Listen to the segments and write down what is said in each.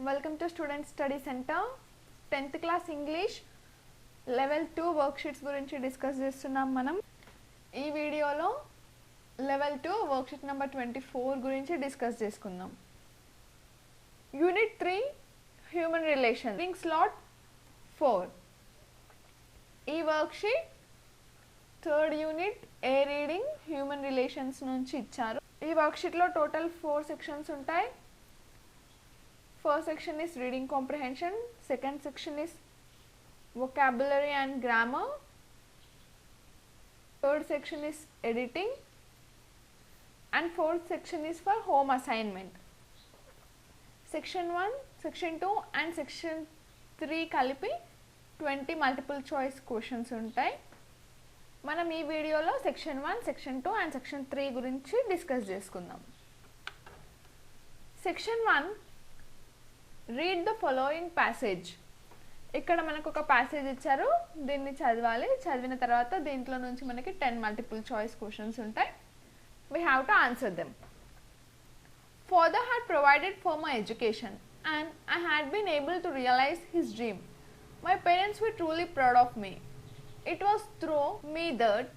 Welcome to Student Study Center 10th class English level 2 worksheets గురించి discuss చేస్తున్నాం మనం ఈ వీడియోలో level 2 worksheet number 24 గురించి డిస్కస్ చేసుకుందాం unit 3 human relation ring slot 4 ఈ worksheet థర్డ్ యూనిట్ ఏ రీడింగ్ హ్యూమన్ రిలేషన్స్ నుంచి ఇచ్చారు ఈ వర్క్షీట్ లో టోటల్ 4 సెక్షన్స్ ఉంటాయి First section is reading comprehension, second section is vocabulary and grammar, third section is editing, and fourth section is for home assignment. Section 1, section 2 and section 3 కలిపి 20 multiple choice questions ఉంటాయి మనం ఈ వీడియోలో section 1, section 2 and section 3 గురించి discuss చేసుకుందాం section 1 Read the following passage. ఇక్కడ మనకు ఒక passage ఇచ్చారు దీన్ని చదవాలి చదివిన తర్వాత దీంట్లో నుంచి మనకి 10 multiple choice questions ఉంటాయి we have to answer them. Father had provided for my education and I had been able to realize his dream. My parents were truly proud of me. It was through me that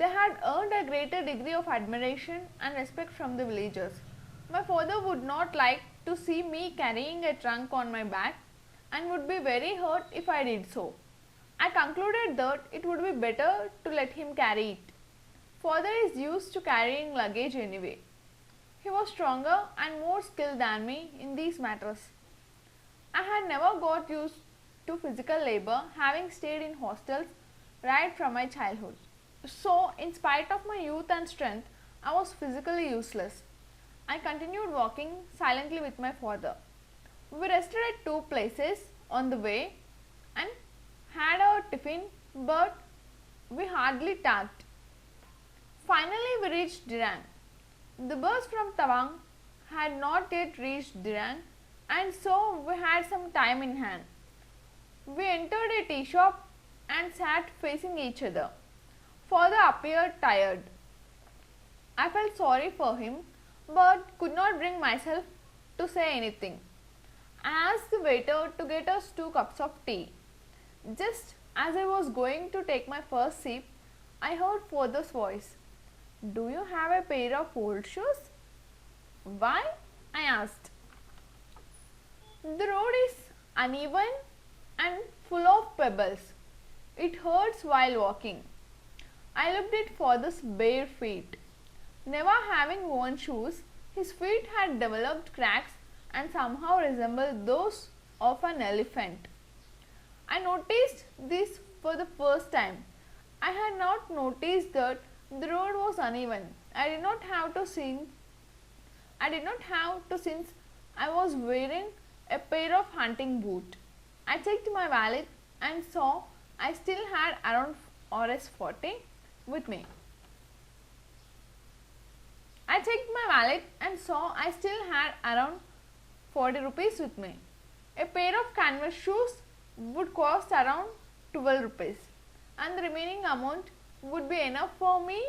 they had earned a greater degree of admiration and respect from the villagers. My father would not like to see me carrying a trunk on my back and would be very hurt if I did so. I concluded that it would be better to let him carry it. Father is used to carrying luggage anyway. He was stronger and more skilled than me in these matters. I had never got used to physical labor, having stayed in hostels right from my childhood. So, in spite of my youth and strength, I was physically useless. I continued walking silently with my father. We rested at 2 places on the way and had our tiffin, but we hardly talked. Finally, we reached Dirang. The bus from Tawang had not yet reached Dirang, and so we had some time in hand. We entered a tea shop and sat facing each other. Father appeared tired. I felt sorry for him, but could not bring myself to say anything. I asked the waiter to get us 2 cups of tea. Just as I was going to take my first sip, I heard father's voice. Do you have a pair of old shoes? Why? I asked. The road is uneven and full of pebbles. It hurts while walking. I looked at father's bare feet. Never having worn shoes, his feet had developed cracks and somehow resembled those of an elephant. I noticed this for the first time. I had not noticed that the road was uneven. I did not have to since I was wearing a pair of hunting boots. I checked my wallet and saw I still had around Rs40 with me. I checked my wallet and saw I still had around 40 rupees with me. A pair of canvas shoes would cost around 12 rupees and the remaining amount would be enough for me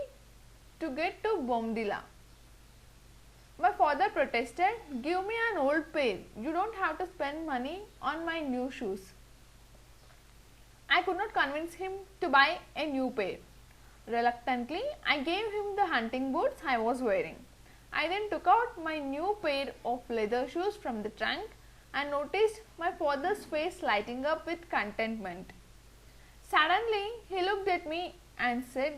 to get to Bomdila. My father protested, give me an old pair, you don't have to spend money on my new shoes. I could not convince him to buy a new pair. Reluctantly, I gave him the hunting boots I was wearing. I then took out my new pair of leather shoes from the trunk and noticed my father's face lighting up with contentment. Suddenly, he looked at me and said,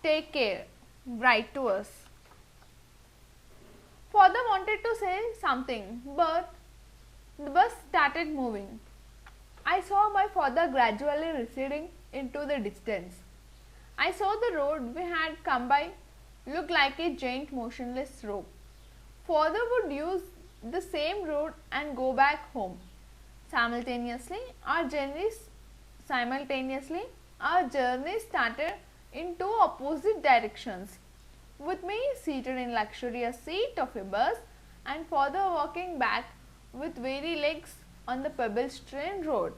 take care, write to us. Father wanted to say something, but the bus started moving. I saw my father gradually receding into the distance. I saw the road we had come by look like a giant motionless rope. Father would use the same road and go back home. Simultaneously, our journey started in 2 opposite directions. With me seated in luxurious seat of a bus and father walking back with weary legs on the pebble-strewn road.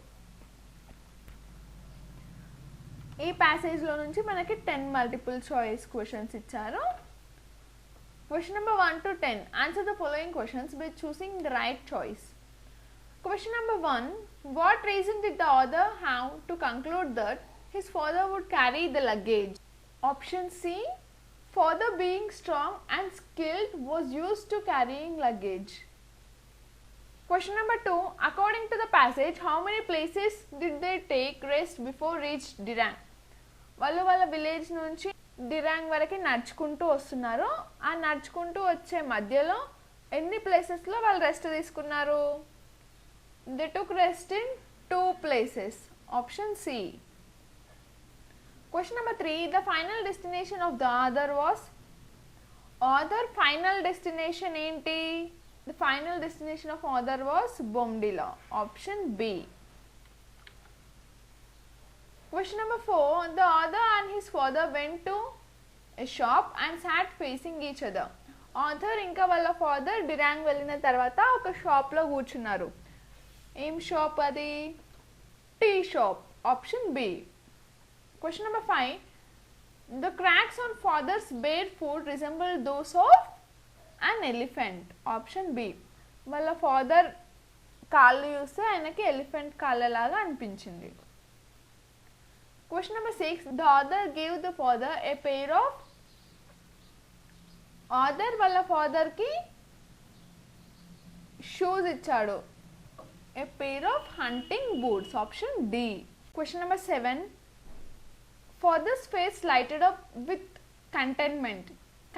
ఈ ప్యాసేజ్లో నుంచి మనకి 10 multiple choice questions ఇచ్చారు Question number 1 to 10. Answer the following questions by choosing the right choice. Question number 1. What reason did the author have to conclude that his father would carry the luggage? Option C. Father being strong and skilled was used to carrying luggage. Question number 2. According to the passage, how many places did they take rest before reached Dirang? వాళ్ళ village నుంచి డిరాంగ్ వరకు నడుచుకుంటూ వస్తున్నారు. ఆ నడుచుకుంటూ వచ్చే మధ్యలో ఎన్ని ప్లేసెస్లో వాళ్ళు రెస్ట్ తీసుకున్నారు? They took rest in 2 places. Option C. Question number 3. The final destination of the author was? Author final destination ఏంటి? The final destination of author was Bomdila. Option B. Question number 4. The author and his father went to a shop and sat facing each other. Author ఇంకా వాళ్ళ father డిరాంగ్ వెళ్ళిన తర్వాత ఒక షాప్లో కూర్చున్నారు. ఏం shop అది? Tea shop. Option B. Question number 5. The cracks on father's bare foot resemble those of an elephant. Option B. వాళ్ళ ఫాదర్ కాళ్ళు చూస్తే ఆయనకి ఎలిఫెంట్ కాళ్ళలాగా అనిపించింది. Question number 6. The author gave the father a pair of. Author వాళ్ళ ఫాదర్కి shoes ఇచ్చాడు. A pair of hunting boots. Option D. Question number 7. Father's face lighted up with contentment.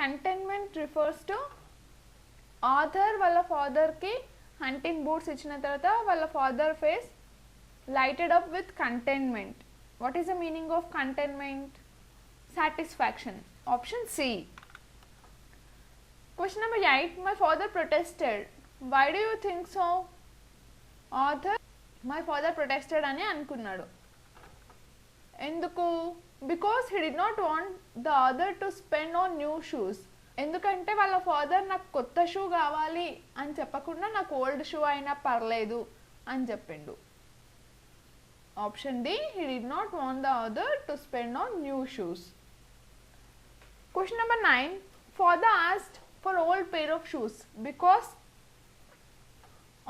Contentment refers to author వాళ్ళ ఫాదర్కి hunting boots ఇచ్చిన తర్వాత వాళ్ళ father face lighted up with contentment. What is the meaning of contentment? Satisfaction. Option C. Question number 8. My father protested. Why do you think so? Author my father protested అని అనుకున్నాడు. ఎందుకు? Because he did not want the other to spend on new shoes. ఎందుకంటే వాళ్ళ father నాకు కొత్త shoe కావాలి అని చెప్పకుండా నాకు ఓల్డ్ షూ అయినా పర్లేదు అని చెప్పిండు. Option D. He did not want the other to spend on new shoes. Question number 9. Father asked for old pair of shoes because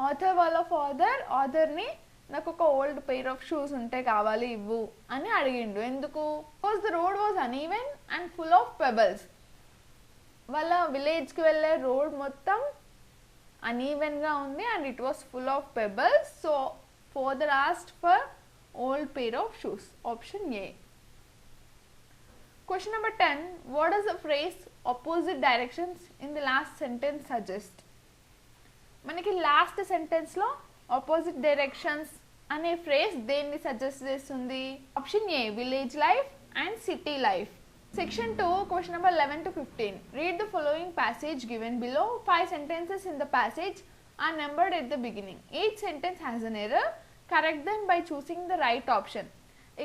author వాళ్ళ ఫాదర్ ఆథర్ని నాకు ఒక ఓల్డ్ పెయిర్ ఆఫ్ షూస్ ఉంటే కావాలి ఇవ్వు అని అడిగిండు. ఎందుకు? Because the road was uneven and full of pebbles. వాళ్ళ విలేజ్కి వెళ్ళే రోడ్ మొత్తం అన్ఈవెన్గా ఉంది and it was full of pebbles. So father asked for old pair of shoes. Option A. Question number 10. What does the phrase opposite directions in the last sentence suggest? మనకి last సెంటెన్స్లో opposite directions అనే phrase దేన్ని suggest చేస్తుంది? Option A. Village life and city life. Section 2. Question number 11 to 15. Read the following passage given below. 5 sentences in the passage are numbered at the beginning. Each sentence has an error. Correct them by choosing the right option.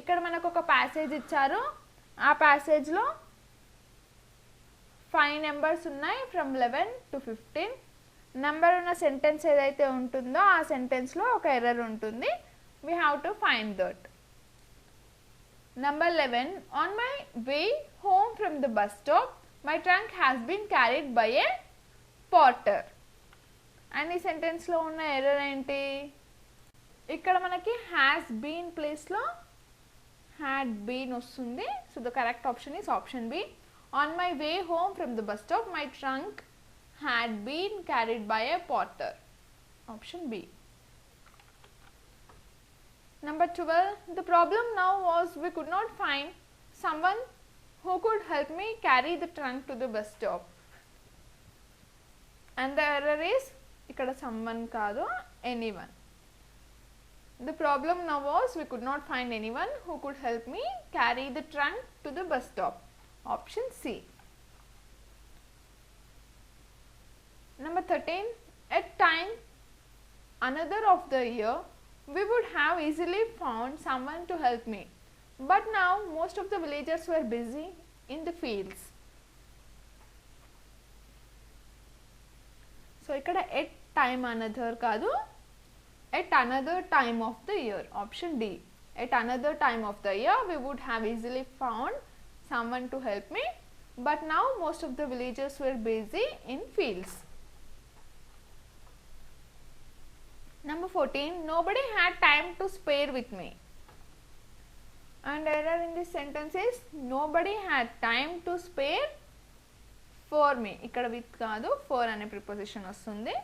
ఇక్కడ మనకు ఒక passage ఇచ్చారు. ఆ ప్యాసేజ్లో 5 numbers ఉన్నాయి from 11 to 15. Number ఉన్న sentence ఏదైతే ఉంటుందో ఆ సెంటెన్స్లో ఒక ఎర్రర్ ఉంటుంది. We have to find that. Number 11. On my way home from the bus stop my trunk has been carried by a porter. And ఈ సెంటెన్స్లో ఉన్న ఎర్రర్ ఏంటి? ఇక్కడ మనకి హ్యాస్ బీన్ ప్లేస్లో హ్యాడ్ బీన్ వస్తుంది. So the correct option is option B. On my way home from the bus stop my trunk had been carried by a porter. Option B. Number 12. The problem now was we could not find someone who could help me carry the trunk to the bus stop. And the error is ikkada someone kaadu, anyone. The problem now was we could not find anyone who could help me carry the trunk to the bus stop. Option C. Number 13. At time another of the year we would have easily found someone to help me, but now most of the villagers were busy in the fields. So ikkada at time another kaadu, at another time of the year. Option D. At another time of the year we would have easily found someone to help me, but now most of the villagers were busy in fields. Number 14, nobody had time to spare with me. And error in this sentence is nobody had time to spare for me. ఇక్కడ with కాదు for అనే preposition వస్తుంది.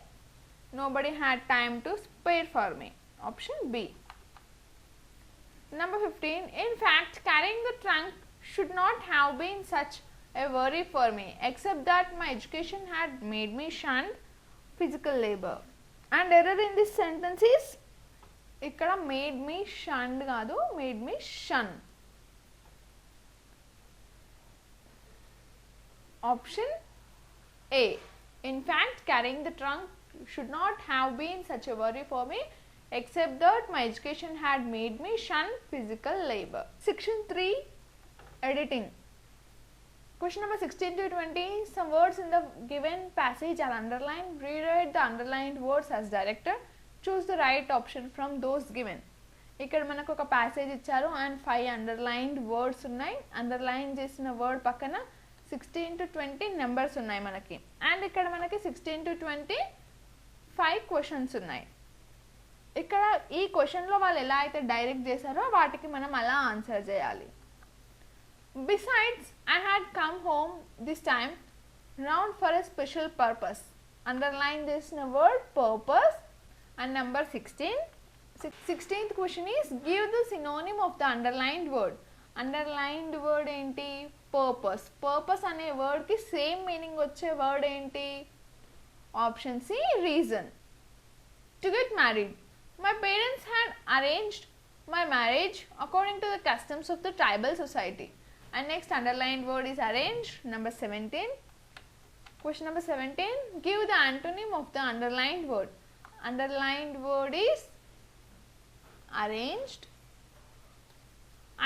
Nobody had time to spare for me. Option B. Number 15, in fact carrying the trunk should not have been such a worry for me except that my education had made me shun physical labor. And error in this sentence is ఇక్కడ made me shunned కాదు made me shun. Option A. In fact carrying the trunk should not have been such a worry for me except that my education had made me shun physical labor. Section 3, editing. Question number 16 to 20. Some words in the given passage are underlined. Rewrite the underlined words as directed. Choose the right option from those given. ఇక్కడ మనకు ఒక passage ఇచ్చారు and 5 underlined words ఉన్నాయి. Underline చేసిన word పక్కన 16 to 20 numbers ఉన్నాయి మనకి. And ఇక్కడ మనకి 16 to 20 5 క్వశ్చన్స్ ఉన్నాయి. ఇక్కడ ఈ క్వశ్చన్లో వాళ్ళు ఎలా అయితే డైరెక్ట్ చేశారో వాటికి మనం అలా ఆన్సర్ చేయాలి. Besides, I had come home this time round for a special purpose. Underline this word purpose. And number 16. 16th question is give the synonym of the underlined word. Underlined word enti purpose. Purpose ane word ki same meaning వచ్చే word enti? Option C reason. To get married. My parents had arranged my marriage according to the customs of the tribal society. And next underlined word is arranged. Number 17. Question number 17. Give the antonym of the underlined word. Underlined word is arranged.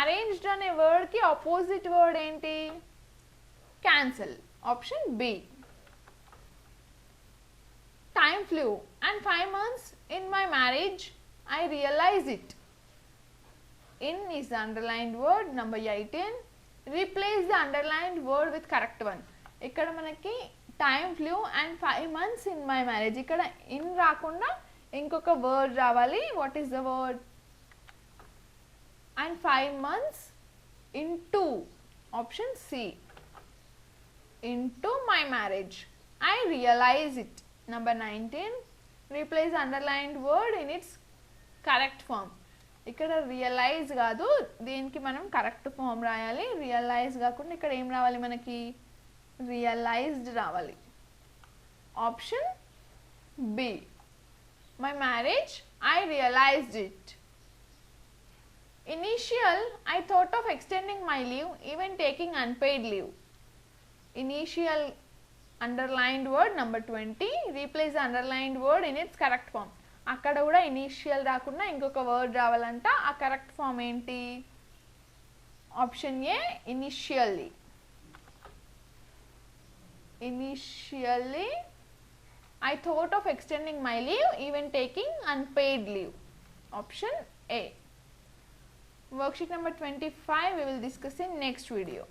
Arranged అనే word కి opposite word ఏంటి? Cancel. Option B. Time flew and 5 months in my marriage I realized it. In is the underlined word. Number 18. Replace the underlined word with correct one. ఇక్కడ మనకి time flew and 5 months in my marriage. ఇక్కడ in రాకుండా ఇంకొక word రావాలి. What is the word? And 5 months into. Option C. into my marriage I realize it. Number 19. Replace underlined word in its correct form. ఇక్కడ realise కాదు దీనికి మనం correct form రాయాలి. Realise కాకుండా ఇక్కడ ఏం రావాలి మనకి? రియలైజ్డ్ రావాలి. Option B. My marriage I realised it. Initial I thought of extending my leave even taking unpaid leave. Initial underlined word. Number 20. Replace the underlined word in its correct form. అక్కడ కూడా initial రాకుండా ఇంకొక word రావాలంట. ఆ correct form ఏంటి? Option A initially. Initially, I thought of extending my leave, even taking unpaid leave. Option A. Worksheet number 25 we will discuss in next video.